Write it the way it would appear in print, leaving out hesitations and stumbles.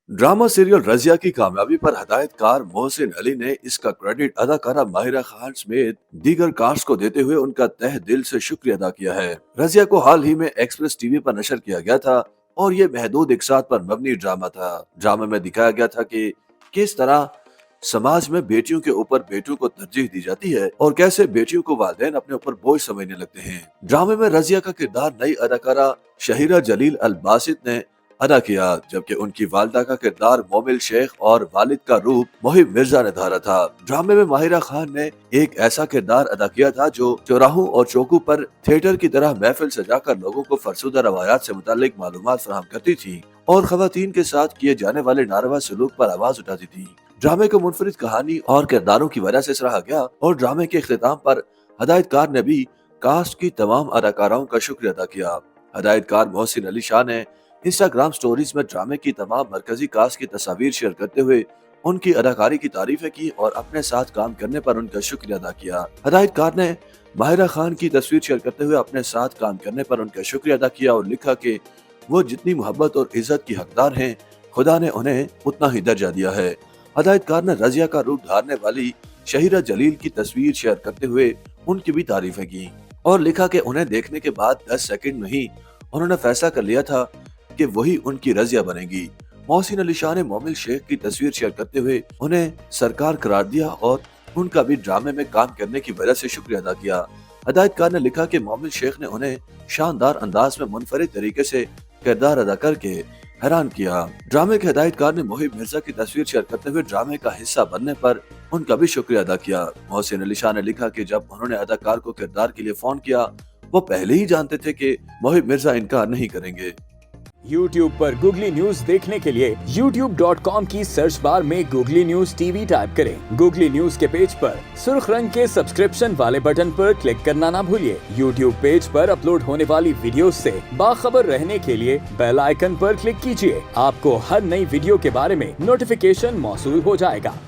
Drama serial Razia की कामयाबी पर हदायतकार मोहसिन अली ने इसका क्रेडिट अदाकारा माहिरा खान समेत दीगर कास्ट को देते हुए उनका तहे दिल से शुक्रिया अदा किया है। रजिया को हाल ही में एक्सप्रेस टीवी पर नशर किया गया था और ये महदूद इकसात पर मबनी ड्रामा था। ड्रामे में दिखाया गया था कि किस तरह समाज में बेटियों के ऊपर बेटियों को तरजीह दी जाती है और कैसे बेटियों को वालिदैन अपने ऊपर बोझ समझने लगते हैं। ड्रामे में रजिया का किरदार नई अदाकारा शहीरा जलील अल बासित ने अदा किया, जबकि उनकी वालदा का किरदार मोमिल शेख और वालिद का रूप मोहिब मिर्जा ने धारा था। ड्रामे में माहिरा खान ने एक ऐसा किरदार अदा किया था जो चौराहों और चौकों पर थिएटर की तरह महफिल सजाकर लोगों को फरसुदा रवायात से मुतालिक मालूमात फराहम करती थी और खवातीन के साथ किए जाने वाले नारवा सलूक पर आवाज उठाती थी। ड्रामे को मुनफरिद कहानी और किरदारों की वजह से सराहा गया और ड्रामे के इख्तिताम पर हदायतकार ने भी कास्ट की तमाम अदाकाराओं का शुक्रिया अदा किया। हदायतकार मोहसिन अली शाह ने इंस्टाग्राम स्टोरीज में ड्रामे की तमाम मरकजी कास्ट की तस्वीर शेयर करते हुए उनकी अदाकारी की तारीफें की और अपने साथ काम करने पर उनका शुक्रिया अदा किया। हदायतकार ने माहिरा खान की तस्वीर शेयर करते हुए अपने साथ काम करने पर उनका शुक्रिया अदा किया और लिखा कि वो जितनी मोहब्बत और इज्जत की हकदार हैं, खुदा ने उन्हें उतना ही दर्जा दिया है। हदायतकार ने रजिया का रूप धारने वाली शहीरा जलील की तस्वीर शेयर करते हुए उनकी भी तारीफें की और लिखा कि उन्हें देखने के बाद 10 सेकंड में ही उन्होंने फैसला कर लिया था कि वही उनकी रजिया बनेगी। मोहसिन अली शाह ने मोमिल शेख की तस्वीर शेयर करते हुए उन्हें सरकार करार दिया और उनका भी ड्रामे में काम करने की वजह से शुक्रिया अदा किया। हदायतकार ने लिखा कि मोमिल शेख ने उन्हें शानदार अंदाज में मुनफरिद तरीके से किरदार अदा करके हैरान किया। ड्रामे के हदायतकार ने मोहिब मिर्जा की तस्वीर शेयर करते हुए ड्रामे का हिस्सा बनने पर उनका भी शुक्रिया अदा किया। मोहसिन अली शाह ने लिखा कि जब उन्होंने अदाकार को किरदार के लिए फोन किया, वो पहले ही जानते थे कि मोहिब मिर्जा इनकार नहीं करेंगे। YouTube पर गूगली न्यूज देखने के लिए youtube.com की सर्च बार में गूगली न्यूज टीवी टाइप करें। गूगली न्यूज के पेज पर सुर्ख रंग के सब्सक्रिप्शन वाले बटन पर क्लिक करना ना भूलिए। YouTube पेज पर अपलोड होने वाली वीडियोस से बाखबर रहने के लिए बेल आइकन पर क्लिक कीजिए। आपको हर नई वीडियो के बारे में नोटिफिकेशन मौसूल हो जाएगा।